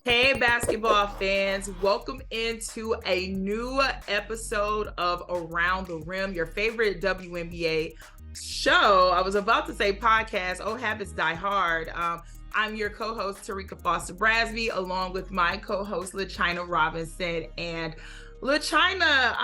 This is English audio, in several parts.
Hey, basketball fans, welcome into a new episode of Around the Rim, your favorite WNBA show. I was about to say podcast, Oh Habits Die Hard. I'm your co-host, Terrika Foster-Brasby, along with my co-host, LaChina Robinson. And LaChina,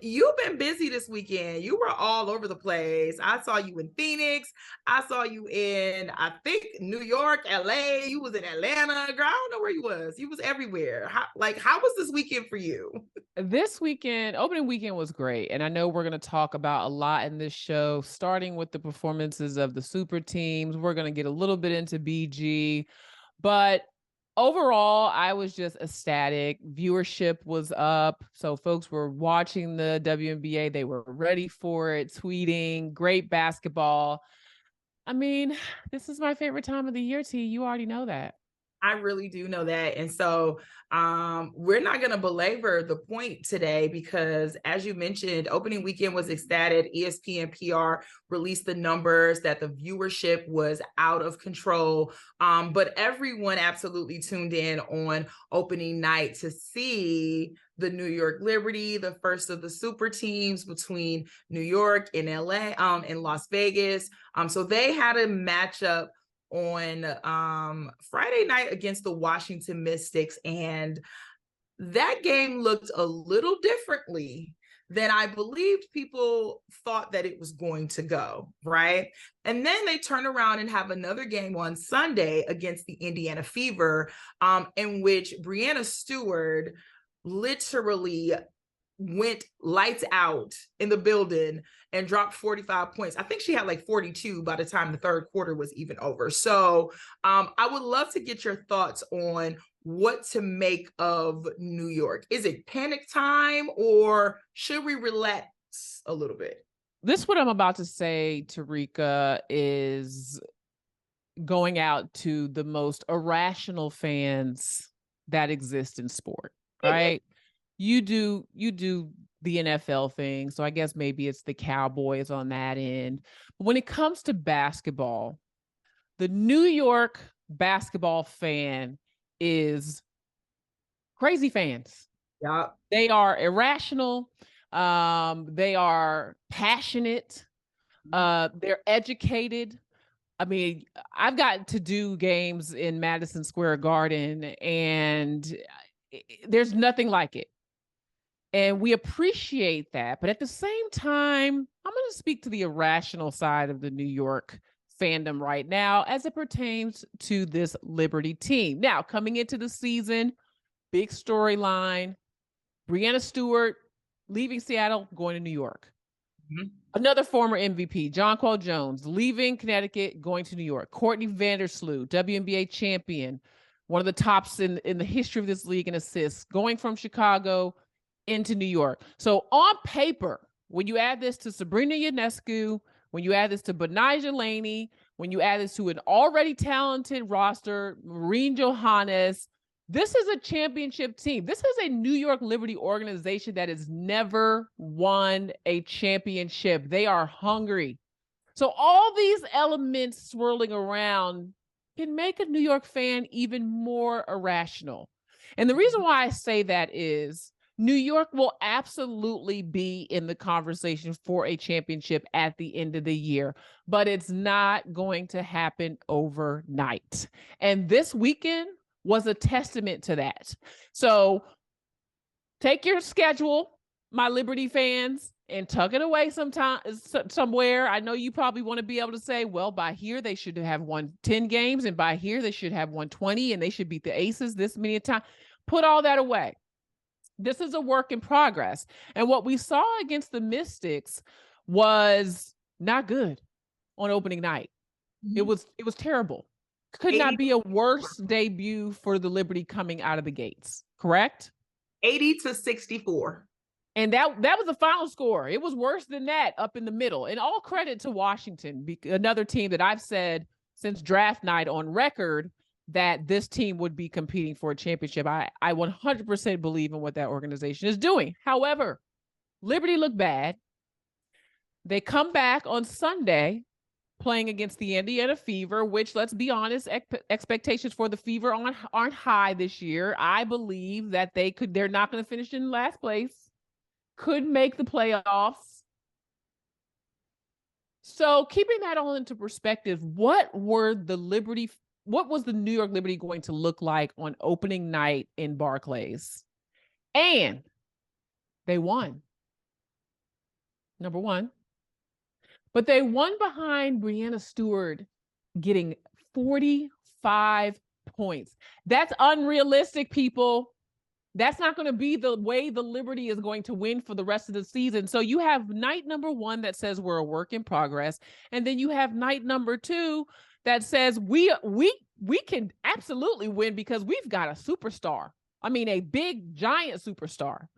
you've been busy this weekend. You were all over the place. I saw you in Phoenix. I saw you in, I think, New York, LA. You was in Atlanta. Girl, I don't know where you was. You was everywhere. How was this weekend for you? This weekend, opening weekend was great. And I know we're going to talk about a lot in this show, starting with the performances of the super teams. We're going to get a little bit into BG, but overall, I was just ecstatic. Viewership was up. So folks were watching the WNBA. They were ready for it, tweeting, great basketball. I mean, this is my favorite time of the year, T. You already know that. I really do know that. And so we're not going to belabor the point today because, as you mentioned, opening weekend was ecstatic. ESPN PR released the numbers that the viewership was out of control. But everyone absolutely tuned in on opening night to see the New York Liberty, the first of the super teams between New York and LA, and Las Vegas. So they had a matchup on Friday night against the Washington Mystics, and that game looked a little differently than I believed people thought that it was going to go, right? And then they turn around and have another game on Sunday against the Indiana Fever, in which Breanna Stewart literally went lights out in the building and dropped 45 points. I think she had like 42 by the time the third quarter was even over. So I would love to get your thoughts on what to make of New York. Is it panic time or should we relax a little bit? This, what I'm about to say, Terrika, is going out to the most irrational fans that exist in sport, right? You do the NFL thing. So I guess maybe it's the Cowboys on that end. But when it comes to basketball, the New York basketball fan is crazy fans. Yeah. They are irrational. They are passionate. They're educated. I mean, I've got to do games in Madison Square Garden, and there's nothing like it. And we appreciate that. But at the same time, I'm going to speak to the irrational side of the New York fandom right now as it pertains to this Liberty team. Now, coming into the season, big storyline, Breanna Stewart leaving Seattle, going to New York. Mm-hmm. Another former MVP, Jonquel Jones, leaving Connecticut, going to New York. Courtney Vandersloot, WNBA champion, one of the tops in the history of this league in assists, going from Chicago into New York. So on paper, when you add this to Sabrina Ionescu, when you add this to Betnijah Laney, when you add this to an already talented roster, Maureen Johannes, this is a championship team. This is a New York Liberty organization that has never won a championship. They are hungry. So all these elements swirling around can make a New York fan even more irrational. And the reason why I say that is New York will absolutely be in the conversation for a championship at the end of the year, but it's not going to happen overnight. And this weekend was a testament to that. So take your schedule, my Liberty fans, and tuck it away somewhere. I know you probably want to be able to say, well, by here they should have won 10 games, and by here they should have won 20, and they should beat the Aces this many times. Put all that away. This is a work in progress. And what we saw against the Mystics was not good on opening night. Mm-hmm. It was terrible. Could not be a worse debut for the Liberty coming out of the gates, correct? 80-64. And that was the final score. It was worse than that up in the middle. And all credit to Washington, another team that I've said since draft night on record that this team would be competing for a championship. I 100% believe in what that organization is doing. However, Liberty looked bad. They come back on Sunday playing against the Indiana Fever, which, let's be honest, expectations for the Fever aren't high this year. I believe that they're not going to finish in last place, could make the playoffs. So keeping that all into perspective, what was the New York Liberty going to look like on opening night in Barclays? And they won. Number one. But they won behind Breanna Stewart getting 45 points. That's unrealistic, people. That's not going to be the way the Liberty is going to win for the rest of the season. So you have night number one that says we're a work in progress. And then you have night number two that says we can absolutely win because we've got a superstar. I mean, a big, giant superstar.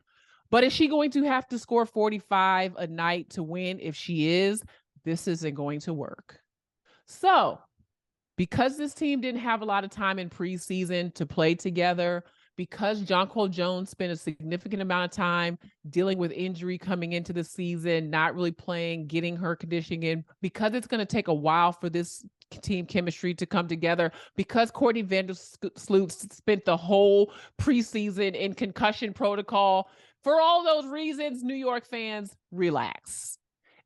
But is she going to have to score 45 a night to win? If she is, this isn't going to work. So because this team didn't have a lot of time in preseason to play together, because Jonquel Jones spent a significant amount of time dealing with injury coming into the season, not really playing, getting her conditioning in, because it's going to take a while for this team chemistry to come together, because Courtney Vandersloot spent the whole preseason in concussion protocol. For all those reasons, New York fans, relax.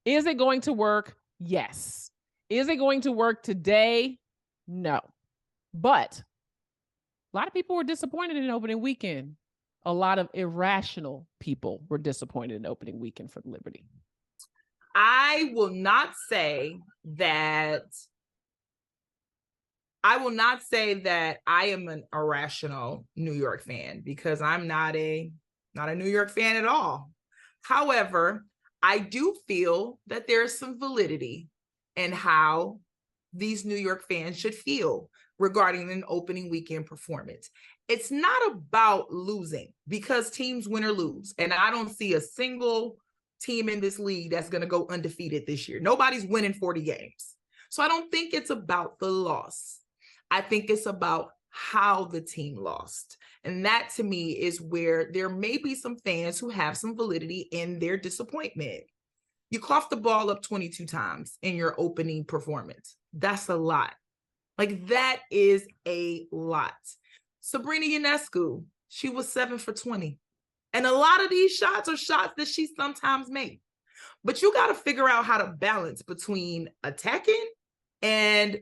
Is it going to work? Yes. Is it going to work today? No. But a lot of people were disappointed in opening weekend. A lot of irrational people were disappointed in opening weekend for Liberty. I will not say that I am an irrational New York fan, because I'm not a New York fan at all. However, I do feel that there's some validity in how these New York fans should feel regarding an opening weekend performance. It's not about losing, because teams win or lose. And I don't see a single team in this league that's going to go undefeated this year. Nobody's winning 40 games. So I don't think it's about the loss. I think it's about how the team lost. And that, to me, is where there may be some fans who have some validity in their disappointment. You coughed the ball up 22 times in your opening performance. That's a lot. Like, that is a lot. Sabrina Ionescu, she was 7 for 20. And a lot of these shots are shots that she sometimes makes. But you got to figure out how to balance between attacking and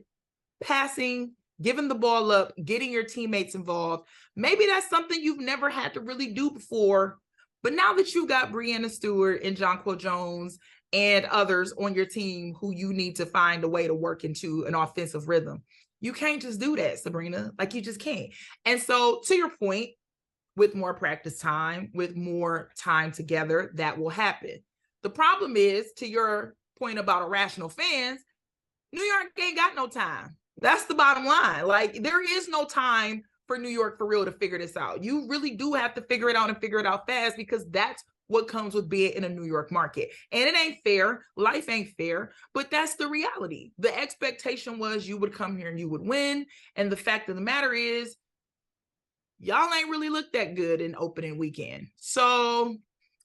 passing, giving the ball up, getting your teammates involved. Maybe that's something you've never had to really do before. But now that you got Breanna Stewart and Jonquel Jones and others on your team who you need to find a way to work into an offensive rhythm, you can't just do that, Sabrina. Like, you just can't. And so, to your point, with more practice time, with more time together, that will happen. The problem is, to your point about irrational fans, New York ain't got no time. That's the bottom line. Like, there is no time for New York for real to figure this out. You really do have to figure it out, and figure it out fast, because that's what comes with being in a New York market. And it ain't fair. Life ain't fair, but that's the reality. The expectation was you would come here and you would win. And the fact of the matter is, y'all ain't really looked that good in opening weekend. So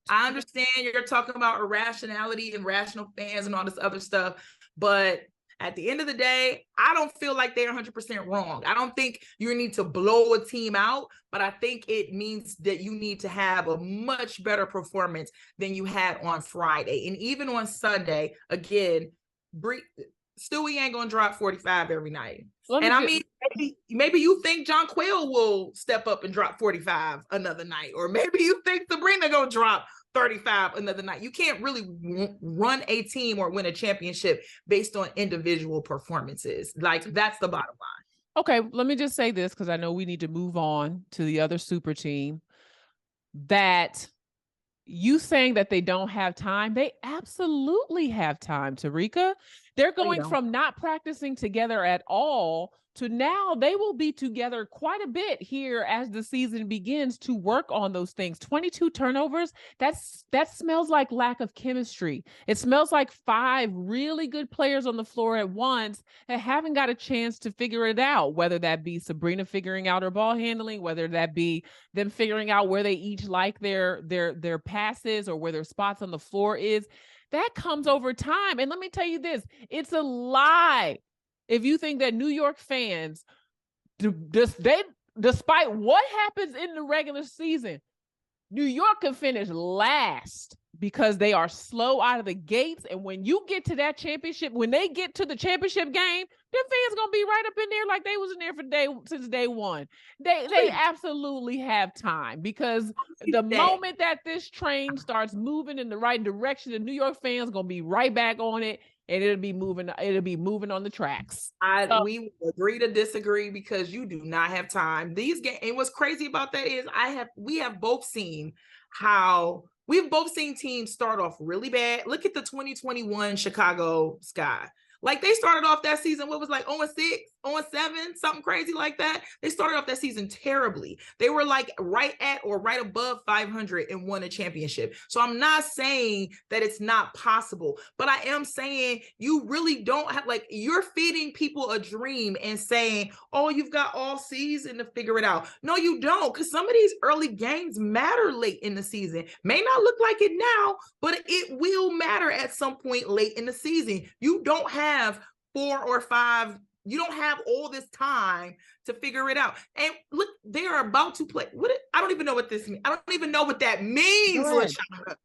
I understand you're talking about irrationality and rational fans and all this other stuff, but at the end of the day, I don't feel like they're 100% wrong. I don't think you need to blow a team out, but I think it means that you need to have a much better performance than you had on Friday. And even on Sunday, again, Stewie ain't going to drop 45 every night. Maybe you think Jonquel will step up and drop 45 another night, or maybe you think Sabrina going to drop 35 another night. You can't really run a team or win a championship based on individual performances. Like, that's the bottom line. Okay, let me just say this, because I know we need to move on to the other super team. That you saying that they don't have time, they absolutely have time, Terrika. They're going from not practicing together at all to now they will be together quite a bit here as the season begins to work on those things. 22 turnovers, that smells like lack of chemistry. It smells like 5 really good players on the floor at once that haven't got a chance to figure it out, whether that be Sabrina figuring out her ball handling, whether that be them figuring out where they each like their passes or where their spots on the floor is. That comes over time. And let me tell you this, it's a lie if you think that New York fans, despite what happens in the regular season, New York can finish last because they are slow out of the gates. And when you get to that championship, when they get to the championship game, them fans gonna be right up in there like they was in there since day one. They absolutely have time, because the moment that this train starts moving in the right direction, the New York fans gonna be right back on it, and it'll be moving on the tracks. We agree to disagree, because you do not have time. These games, and what's crazy about that is we have both seen teams start off really bad. Look at the 2021 Chicago Sky. Like, they started off that season, what was like 0-6, 0-7, something crazy like that. They started off that season terribly. They were like right at or right above 500 and won a championship. So I'm not saying that it's not possible, but I am saying you really don't have, like, you're feeding people a dream and saying, oh, you've got all season to figure it out. No, you don't, because some of these early games matter late in the season. May not look like it now, but it will matter at some point late in the season. You don't have 4 or 5. You don't have all this time to figure it out. And look, they are about to play. I don't even know what this means. I don't even know what that means, LaChina.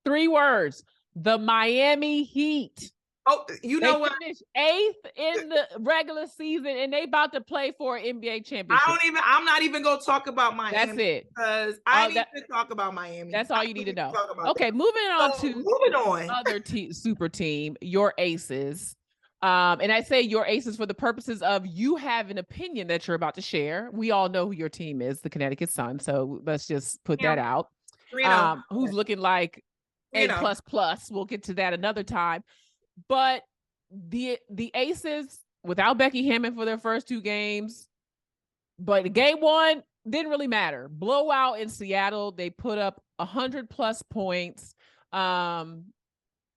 3 words: the Miami Heat. Oh, you know what? They finished 8th in the regular season, and they about to play for an NBA championship. I'm not even going to talk about Miami. That's it. Because I need to talk about Miami. That's all you need to know. Okay, moving on other super team, your aces. And I say your aces for the purposes of you have an opinion that you're about to share. We all know who your team is, the Connecticut Sun. So let's just put that out. Who's looking like A++. We'll get to that another time. But the Aces, without Becky Hammond for their first 2 games, but game 1 didn't really matter. Blowout in Seattle. They put up 100+ points.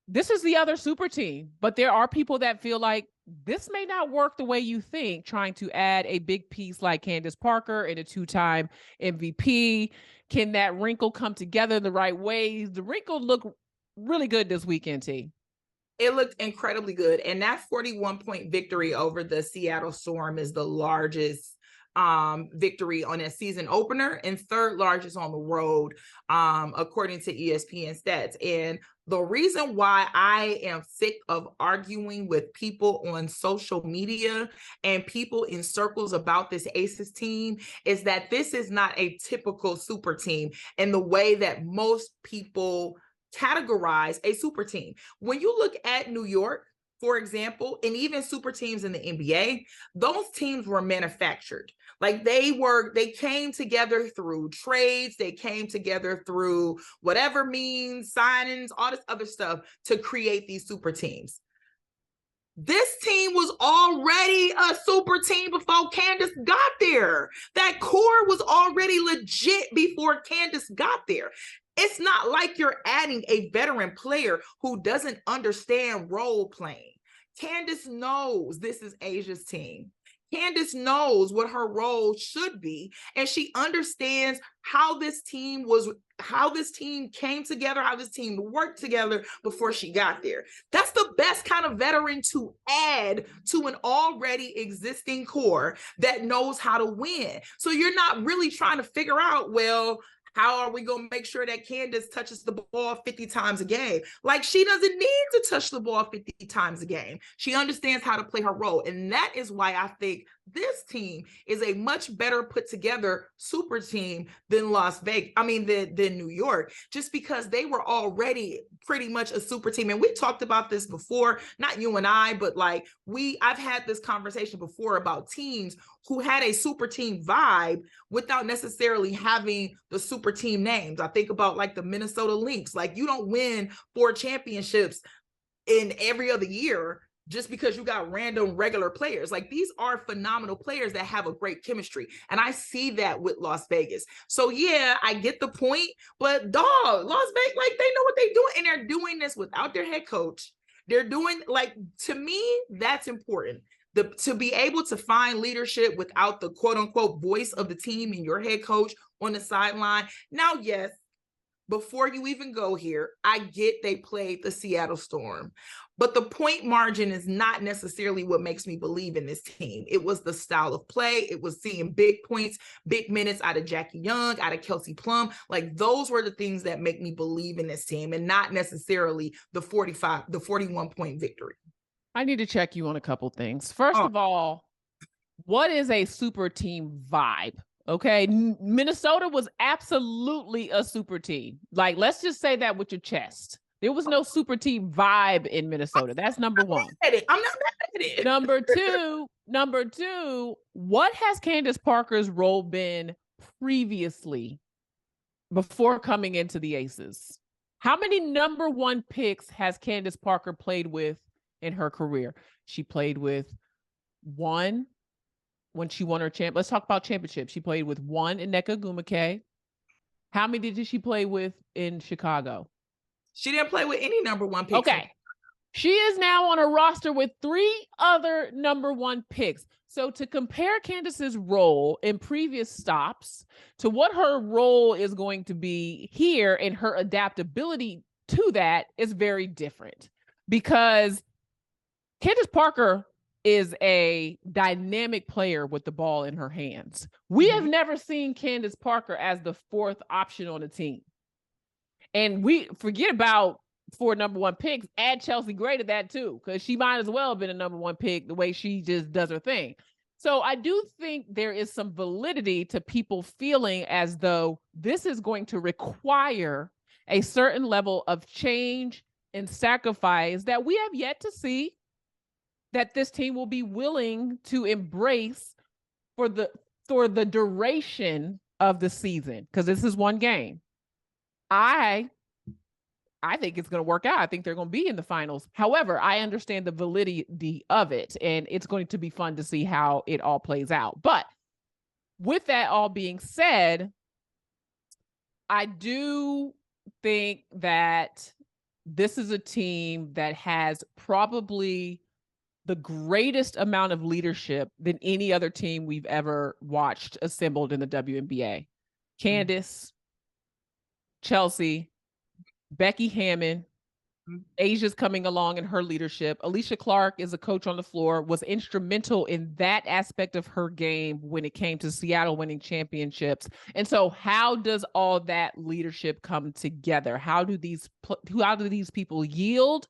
This is the other super team, but there are people that feel like this may not work the way you think, trying to add a big piece like Candace Parker and a 2-time MVP. Can that wrinkle come together in the right ways? The wrinkle looked really good this weekend, T. It looked incredibly good. And that 41-point victory over the Seattle Storm is the largest victory on a season opener and 3rd largest on the road, according to ESPN stats. And the reason why I am sick of arguing with people on social media and people in circles about this Aces team is that this is not a typical super team in the way that most people categorize a super team. When you look at New York, for example, and even super teams in the NBA, those teams were manufactured. Like they came together through trades, they came together through whatever means, signings, all this other stuff to create these super teams. This team was already a super team before Candace got there. That core was already legit before Candace got there. It's not like you're adding a veteran player who doesn't understand role playing. Candace knows this is Asia's team. Candace knows what her role should be, and she understands how this team came together, how this team worked together before she got there. That's the best kind of veteran to add to an already existing core that knows how to win. So you're not really trying to figure out, well, how are we going to make sure that Candace touches the ball 50 times a game? Like, she doesn't need to touch the ball 50 times a game. She understands how to play her role. And that is why I think this team is a much better put together super team than than New York, just because they were already pretty much a super team. And we talked about this before, not you and I, but like I've had this conversation before about teams who had a super team vibe without necessarily having the super team names. I think about like the Minnesota Lynx. Like, you don't win 4 championships in every other year just because you got random regular players. Like, these are phenomenal players that have a great chemistry. And I see that with Las Vegas. So yeah, I get the point, but Las Vegas, like, they know what they're doing, and they're doing this without their head coach. They're doing, like, to me, that's important. To be able to find leadership without the quote unquote voice of the team and your head coach on the sideline. Now, yes, before you even go here, I get they played the Seattle Storm, but the point margin is not necessarily what makes me believe in this team. It was the style of play. It was seeing big points, big minutes out of Jackie Young, out of Kelsey Plum. Like, those were the things that make me believe in this team, and not necessarily the 41-point victory. I need to check you on a couple things. First of all, what is a super team vibe? Okay, Minnesota was absolutely a super team. Like, let's just say that with your chest. There was no super team vibe in Minnesota. That's number one. I'm not mad at it. Number two, what has Candace Parker's role been previously before coming into the Aces? How many number one picks has Candace Parker played with in her career? She played with one when she won her champ. Let's talk about championship. She played with one in Nneka Ogwumike. How many did she play with in Chicago? She didn't play with any number one picks. Okay. She is now on a roster with 3 other number one picks. So to compare Candace's role in previous stops to what her role is going to be here and her adaptability to that is very different, because Candace Parker is a dynamic player with the ball in her hands. We have never seen Candace Parker as the 4th option on a team. And we forget about 4 number one picks, add Chelsea Gray to that too, because she might as well have been a number one pick the way she just does her thing. So I do think there is some validity to people feeling as though this is going to require a certain level of change and sacrifice that we have yet to see that this team will be willing to embrace for the duration of the season, because this is one game. I think it's going to work out. I think they're going to be in the finals. However, I understand the validity of it, and it's going to be fun to see how it all plays out. But with that all being said, I do think that this is a team that has probably the greatest amount of leadership than any other team we've ever watched assembled in the WNBA. Candace, Chelsea, Becky Hammond, Asia's coming along in her leadership. Alicia Clark is a coach on the floor, was instrumental in that aspect of her game when it came to Seattle winning championships. And so how does all that leadership come together? How do these people yield?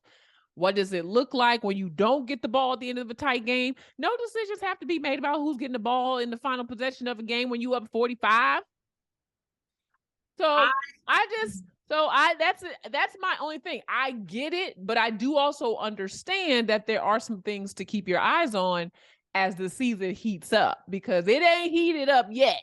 What does it look like when you don't get the ball at the end of a tight game? No decisions have to be made about who's getting the ball in the final possession of a game when you up 45. So that's my only thing. I get it, but I do also understand that there are some things to keep your eyes on as the season heats up, because it ain't heated up yet.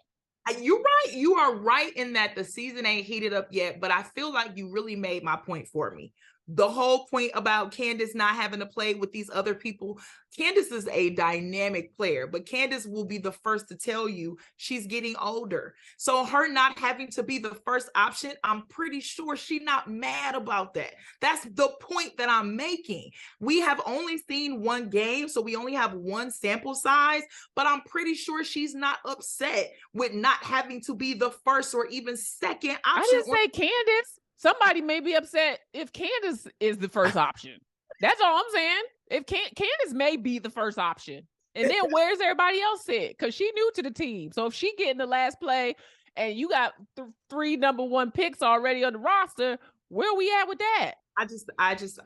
You're right. You are right in that the season ain't heated up yet, but I feel like you really made my point for me. The whole point about Candace not having to play with these other people, Candace is a dynamic player, but Candace will be the first to tell you she's getting older. So her not having to be the first option, I'm pretty sure she's not mad about that. That's the point that I'm making. We have only seen one game, so we only have one sample size, but I'm pretty sure she's not upset with not having to be the first or even second option. I didn't say Candace. Somebody may be upset if Candace is the first option. That's all I'm saying. If Candace may be the first option. And then where's everybody else at? Because she new to the team. So if she get in the last play and you got 3 number one picks already on the roster, where we at with that?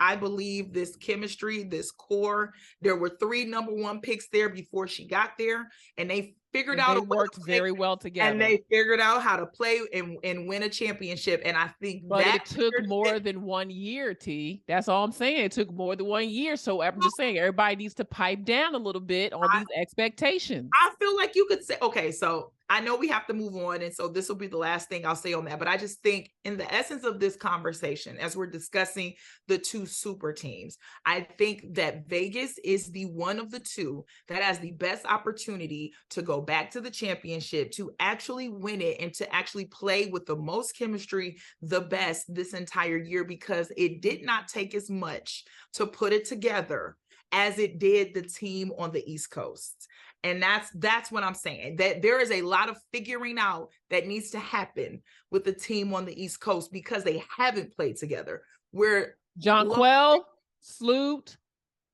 I believe this chemistry, this core, there were 3 number one picks there before she got there, and they figured out, they worked very well together, and they figured out how to play and win a championship. And I think it took more than 1 year, T. That's all I'm saying. It took more than 1 year. So I'm just saying everybody needs to pipe down a little bit on these expectations. I feel like you could say, okay, so I know we have to move on, and so this will be the last thing I'll say on that, but I just think in the essence of this conversation, as we're discussing the 2 super teams, I think that Vegas is the one of the 2 that has the best opportunity to go back to the championship, to actually win it, and to actually play with the most chemistry, the best this entire year, because it did not take as much to put it together as it did the team on the East Coast. And that's what I'm saying, that there is a lot of figuring out that needs to happen with the team on the East Coast because they haven't played together. Where Jonquel, Sloot,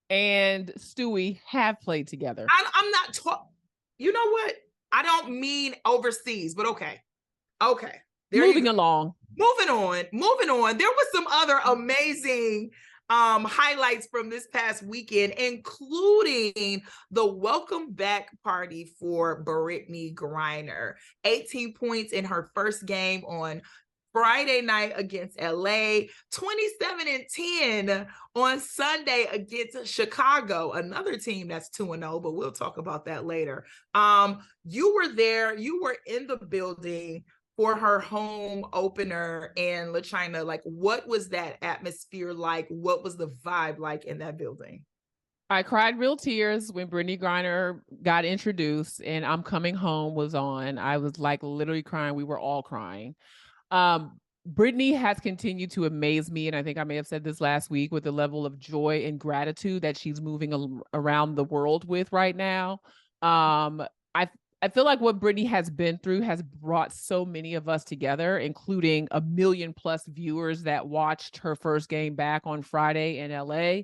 and Stewie have played together. I'm not talking, you know what? I don't mean overseas, but okay. Moving along. Moving on. There was some other amazing highlights from this past weekend, including the welcome back party for Brittney Griner. 18 points in her first game on Friday night against LA, 27-10 on Sunday against Chicago, another team that's 2-0, but we'll talk about that later. You were there, you were in the building for her home opener, and LaChina, like, what was that atmosphere like? What was the vibe like in that building? I cried real tears when Brittney Griner got introduced and I'm Coming Home was on. I was like literally crying. We were all crying. Brittney has continued to amaze me, and I think I may have said this last week, with the level of joy and gratitude that she's moving around the world with right now. I feel like what Brittney has been through has brought so many of us together, including 1 million+ viewers that watched her first game back on Friday in LA.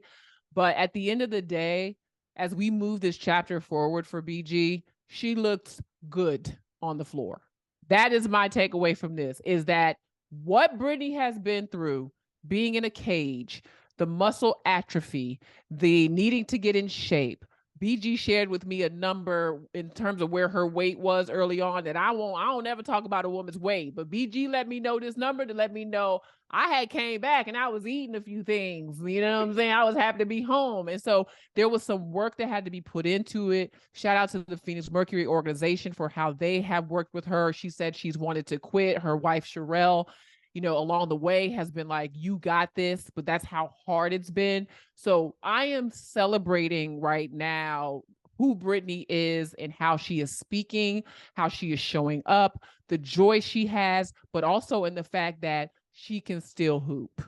But at the end of the day, as we move this chapter forward for BG, she looks good on the floor. That is my takeaway from this, is that what Brittney has been through, being in a cage, the muscle atrophy, the needing to get in shape. BG shared with me a number in terms of where her weight was early on that I don't ever talk about a woman's weight, but BG let me know this number to let me know I had came back and I was eating a few things. You know what I'm saying? I was happy to be home. And so there was some work that had to be put into it. Shout out to the Phoenix Mercury organization for how they have worked with her. She said she's wanted to quit. Her wife, Sherelle, along the way has been like, you got this, but that's how hard it's been. So I am celebrating right now who Brittney is and how she is speaking, how she is showing up, the joy she has, but also in the fact that she can still hoop.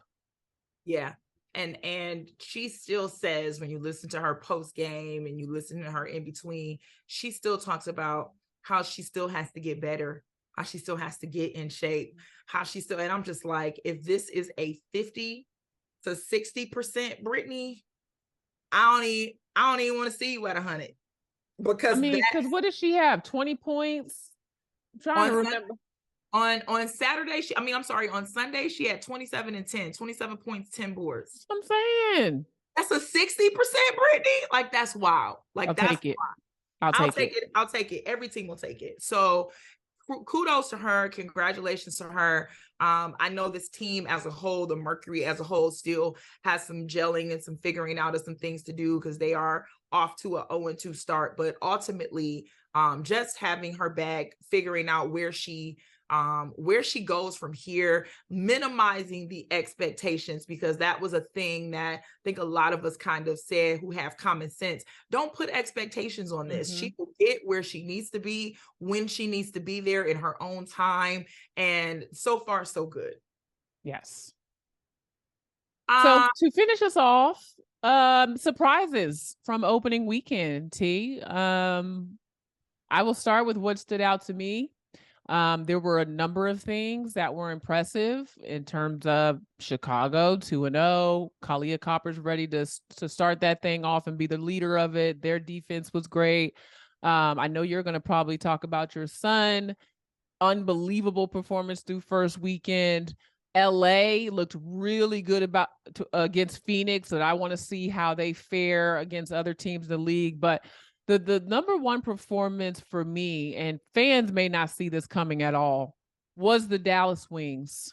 Yeah. And she still says, when you listen to her post game and you listen to her in between, she still talks about how she still has to get better, how she still has to get in shape, and I'm just like, if this is a 50 to 60% Brittney, I don't even want to see you at 100. Because what does she have? 20 points? I'm trying to remember. On Saturday, on Sunday, she had 27-10, 27 points, 10 boards. I'm saying. That's a 60% Brittney. Like, that's wild. Like, I'll take it. I'll take it. Every team will take it. So kudos to her. Congratulations to her. I know this team as a whole, the Mercury as a whole, still has some gelling and some figuring out of some things to do because they are off to a 0-2 start. But ultimately, just having her back, figuring out where she goes from here, minimizing the expectations, because that was a thing that I think a lot of us kind of said who have common sense. Don't put expectations on this. Mm-hmm. She will get where she needs to be when she needs to be there in her own time. And so far, so good. Yes. So to finish us off, surprises from opening weekend, T. I will start with what stood out to me. There were a number of things that were impressive in terms of Chicago 2-0. Kalia Copper's ready to start that thing off and be the leader of it. Their defense was great. I know you're going to probably talk about your son. Unbelievable performance through first weekend. LA looked really good against Phoenix, and I want to see how they fare against other teams in the league. But the number one performance for me, and fans may not see this coming at all, was the Dallas Wings.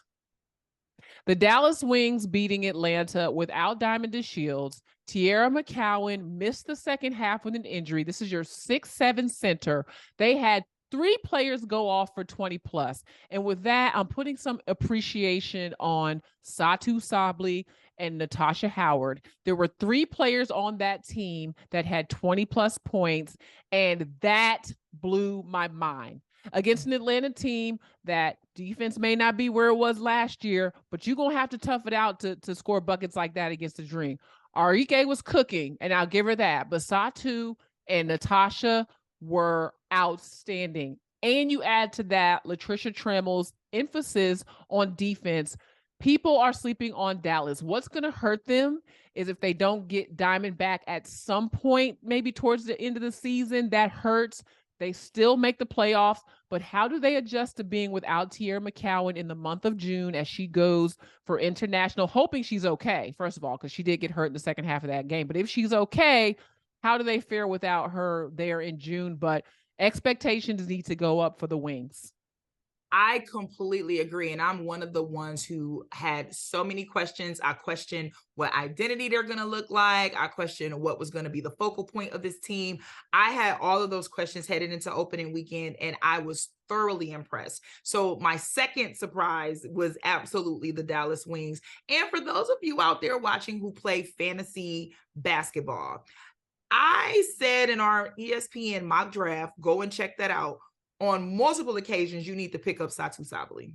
The Dallas Wings beating Atlanta without Diamond DeShields. Tierra McCowan missed the second half with an injury. This is your 6'7" center. They had 3 players go off for 20+. And with that, I'm putting some appreciation on Satu Sabli and Natasha Howard. There were 3 players on that team that had 20+ points, and that blew my mind. Against an Atlanta team that defense may not be where it was last year, but you're going to have to tough it out to score buckets like that against the Dream. Arike was cooking, and I'll give her that. But Satu and Natasha were outstanding. And you add to that Latricia Trammell's emphasis on defense. People are sleeping on Dallas. What's going to hurt them is if they don't get Diamond back at some point, maybe towards the end of the season. That hurts. They still make the playoffs, but how do they adjust to being without Tierra McCowan in the month of June as she goes for international, hoping she's okay, first of all, because she did get hurt in the second half of that game. But if she's okay, how do they fare without her there in June? But expectations need to go up for the Wings. I completely agree. And I'm one of the ones who had so many questions. I questioned what identity they're going to look like. I questioned what was going to be the focal point of this team. I had all of those questions headed into opening weekend, and I was thoroughly impressed. So my second surprise was absolutely the Dallas Wings. And for those of you out there watching who play fantasy basketball, I said in our ESPN mock draft, go and check that out, on multiple occasions, you need to pick up Satou Sabally.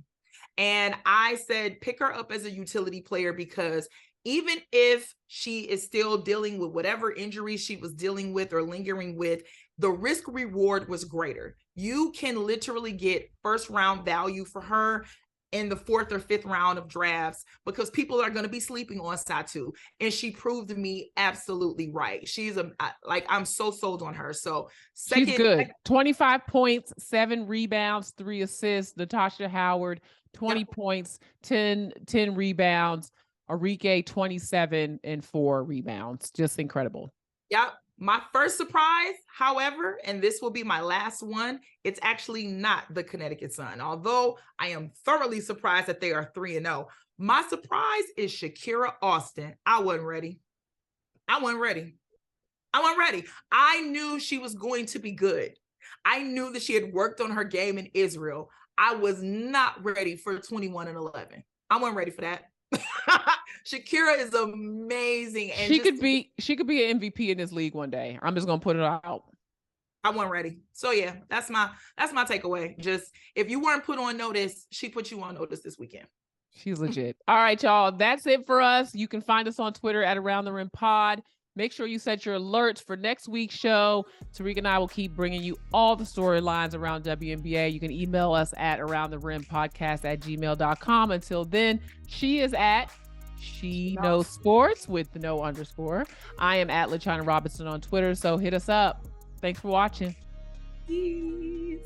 And I said, pick her up as a utility player, because even if she is still dealing with whatever injuries she was dealing with or lingering with, the risk reward was greater. You can literally get first round value for her in the 4th or 5th round of drafts, because people are going to be sleeping on Satou. And she proved me absolutely right. She's I'm so sold on her. So she's good. 25 points, 7 rebounds, 3 assists. Natasha Howard, 20 points, 10 rebounds. Arike, 27 and 4 rebounds. Just incredible. Yep. My first surprise, however, and this will be my last one, it's actually not the Connecticut Sun. Although I am thoroughly surprised that they are 3-0. My surprise is Shakira Austin. I wasn't ready. I knew she was going to be good. I knew that she had worked on her game in Israel. I was not ready for 21-11. I wasn't ready for that. Shakira is amazing, and she could be an MVP in this league one day. I'm just gonna put it out. I wasn't ready. So yeah, that's my takeaway. Just, if you weren't put on notice, she put you on notice this weekend. She's legit. All right, y'all. That's it for us. You can find us on Twitter at Around the Rim Pod. Make sure you set your alerts for next week's show. Terrika and I will keep bringing you all the storylines around WNBA. You can email us at aroundtherimpodcast@gmail.com. Until then, she is at She Knows Sports with the no underscore. I am at LaChina Robinson on Twitter, so hit us up. Thanks for watching. Peace.